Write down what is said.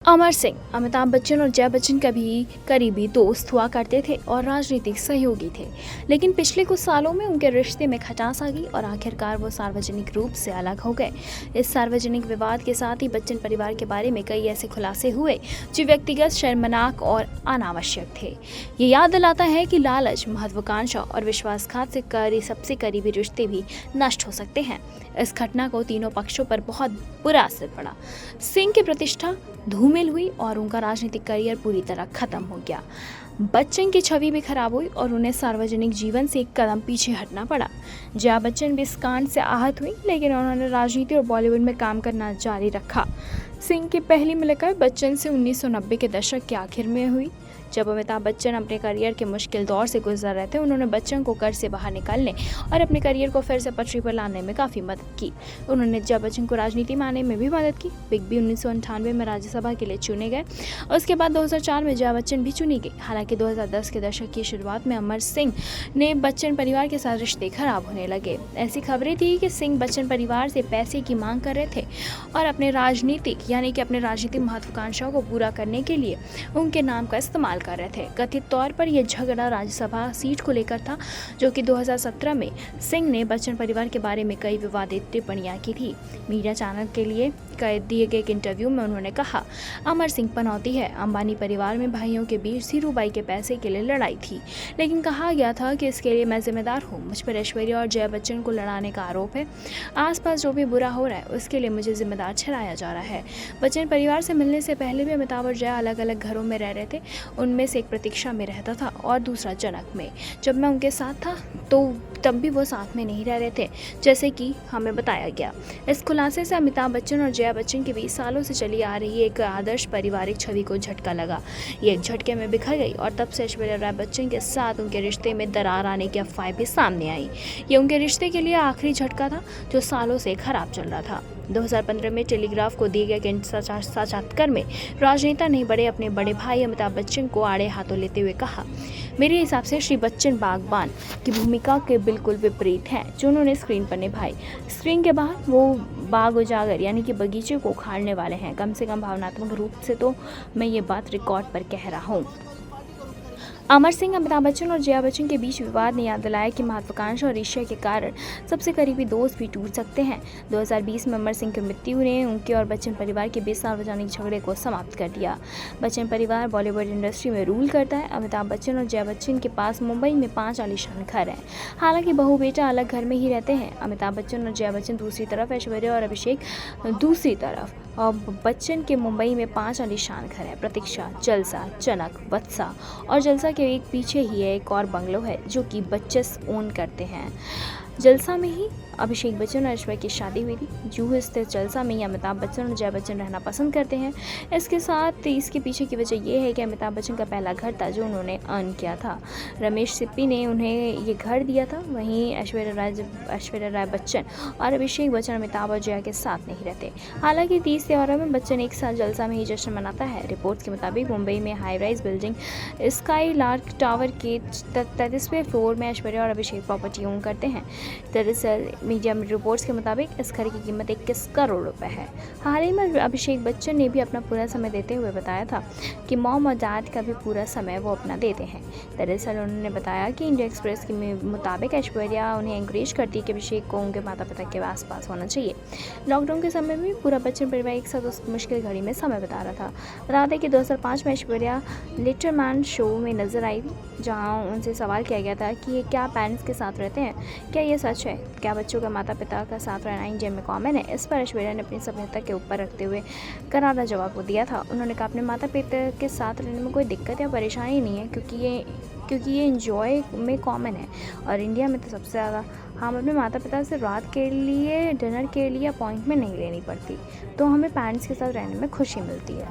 अमर सिंह अमिताभ बच्चन और जया बच्चन कभी करीबी दोस्त हुआ करते थे और राजनीतिक सहयोगी थे। लेकिन पिछले कुछ सालों में उनके रिश्ते में खटास आ गई और आखिरकार वो सार्वजनिक रूप से अलग हो गए। इस सार्वजनिक विवाद के साथ ही बच्चन परिवार के बारे में कई ऐसे खुलासे हुए जो व्यक्तिगत, शर्मनाक और अनावश्यक थे। ये याद दिलाता है कि लालच, महत्वाकांक्षा और विश्वासघात से सबसे करीबी रिश्ते भी नष्ट हो सकते हैं। इस घटना को तीनों पक्षों पर बहुत बुरा असर पड़ा। सिंह की प्रतिष्ठा धूमिल हुई और उनका राजनीतिक करियर पूरी तरह खत्म हो गया। बच्चन की छवि भी खराब हुई और उन्हें सार्वजनिक जीवन से एक कदम पीछे हटना पड़ा। जया बच्चन भी इस कांड से आहत हुई, लेकिन उन्होंने राजनीति और बॉलीवुड में काम करना जारी रखा। सिंह की पहली मुलाकात बच्चन से 1990 के दशक के आखिर में हुई। जब अमिताभ बच्चन अपने करियर के मुश्किल दौर से गुजर रहे थे, उन्होंने बच्चन को घर से बाहर निकालने और अपने करियर को फिर से पटरी पर लाने में काफ़ी मदद की। उन्होंने जया बच्चन को राजनीति में आने में भी मदद की। बिग बी 1998 में राज्यसभा के लिए चुने गए। उसके बाद 2004 में जया बच्चन भी चुनी गई। हालांकि 2010 के दशक की शुरुआत में अमर सिंह ने बच्चन परिवार के साथ रिश्ते खराब होने लगे। ऐसी खबरें थी कि सिंह बच्चन परिवार से पैसे की मांग कर रहे थे और अपने राजनीतिक महत्वाकांक्षाओं को पूरा करने के लिए उनके नाम का इस्तेमाल कर रहे थे। कथित तौर पर यह झगड़ा राज्यसभा सीट को लेकर था, जो कि 2017 में सिंह ने बच्चन परिवार के बारे में कई विवादित टिप्पणियां की थी। मीडिया चैनल के लिए दिए गए एक इंटरव्यू में उन्होंने कहा, अमर सिंह पनौती है। अंबानी परिवार में भाइयों के बीच धीरूभाई के पैसे के लिए लड़ाई थी, लेकिन कहा गया था कि इसके लिए मैं जिम्मेदार हूँ। मुझ पर ऐश्वर्या और जया बच्चन को लड़ाने का आरोप है। आसपास जो भी बुरा हो रहा है उसके लिए मुझे जिम्मेदार ठहराया जा रहा है। बच्चन परिवार से मिलने से पहले भी अमिताभ और जया अलग अलग घरों में रह रहे थे। उनमें से एक प्रतीक्षा में रहता था और दूसरा जनक में। जब मैं उनके साथ था तो तब भी वो साथ में नहीं रह रहे थे, जैसे कि हमें बताया गया। इस खुलासे से अमिताभ बच्चन और जया बच्चन के बीच सालों से चली आ रही एक आदर्श पारिवारिक छवि को झटका लगा। ये एक झटके में बिखर गई और तब से ऐश्वर्या राय बच्चन के साथ उनके रिश्ते में दरार आने की अफवाहें भी सामने आई। ये उनके रिश्ते के लिए आखिरी झटका था जो सालों से खराब चल रहा था। 2015 में टेलीग्राफ को दिए गए साक्षात्कार में राजनेता ने अपने बड़े भाई अमिताभ बच्चन को आड़े हाथों लेते हुए कहा, मेरे हिसाब से श्री बच्चन बागबान की भूमिका के बिल्कुल विपरीत हैं जो उन्होंने स्क्रीन पर निभाई। स्क्रीन के बाहर वो बाग उजागर यानी कि बगीचे को उखाड़ने वाले हैं। कम से कम भावनात्मक रूप से तो मैं ये बात रिकॉर्ड पर कह रहा हूँ। अमर सिंह, अमिताभ बच्चन और जया बच्चन के बीच विवाद ने याद दिलाया कि महत्वाकांक्षा और ईर्ष्या के कारण सबसे करीबी दोस्त भी टूट सकते हैं। 2020 में अमर सिंह की मृत्यु ने उनके और बच्चन परिवार के बीच सार्वजनिक झगड़े को समाप्त कर दिया। बच्चन परिवार बॉलीवुड इंडस्ट्री में रूल करता है। अमिताभ बच्चन और जया बच्चन के पास मुंबई में 5 आलीशान घर हैं। हालांकि बहू बेटा अलग घर में ही रहते हैं। अमिताभ बच्चन और जया बच्चन दूसरी तरफ, ऐश्वर्या और अभिषेक दूसरी तरफ। और बच्चन के मुंबई में 5 आलीशान घर हैं। प्रतीक्षा, जलसा, जनक, वत्सा और जलसा के एक पीछे ही एक और बंगलो है जो कि बच्चन ओन करते हैं। जलसा में ही अभिषेक बच्चन और ऐश्वर्या की शादी हुई थी। जूहू स्थित जलसा में ही अमिताभ बच्चन और जया बच्चन रहना पसंद करते हैं। इसके साथ इसके पीछे की वजह यह है कि अमिताभ बच्चन का पहला घर था जो उन्होंने अर्न किया था। रमेश सिप्पी ने उन्हें ये घर दिया था। वहीं ऐश्वर्या राय बच्चन और अभिषेक बच्चन अमिताभ और जया के साथ नहीं रहते। हालांकि 30 त्योहारों में बच्चन एक साथ जलसा में ही जश्न मनाता है। रिपोर्ट्स के मुताबिक मुंबई में high rise building sky lark tower के 33वें फ्लोर में ऐश्वर्या और अभिषेक प्रॉपर्टी ओन करते हैं। दरअसल मीडिया में रिपोर्ट्स के मुताबिक इस घर की कीमत 21 करोड़ रुपए है। हाल ही में अभिषेक बच्चन ने भी अपना पूरा समय देते हुए बताया था कि मॉम और डैड का भी पूरा समय वो अपना देते हैं। दरअसल उन्होंने बताया कि इंडिया एक्सप्रेस के मुताबिक ऐश्वर्या उन्हें एंकरेज करती है कि अभिषेक को उनके माता पिता के आसपास होना चाहिए। लॉकडाउन के समय में पूरा बच्चन परिवार एक साथ उस मुश्किल घड़ी में समय बिता रहा था। बता दें कि 2005 में ऐश्वर्या लेटरमैन शो में नजर आई थी, जहाँ उनसे सवाल किया गया था कि ये क्या पेरेंट्स के साथ रहते हैं, क्या ये सच है, क्या बच्चों का माता पिता का साथ रहना इंडिया में कॉमन है। इस पर ऐश्वर्या ने अपनी सभ्यता के ऊपर रखते हुए करारा जवाब दिया था। उन्होंने कहा, अपने माता पिता के साथ रहने में कोई दिक्कत या परेशानी नहीं है, क्योंकि ये इंजॉय में कॉमन है और इंडिया में तो सबसे ज़्यादा। हम अपने माता पिता से रात के लिए, डिनर के लिए अपॉइंटमेंट नहीं लेनी पड़ती, तो हमें पेरेंट्स के साथ रहने में खुशी मिलती है।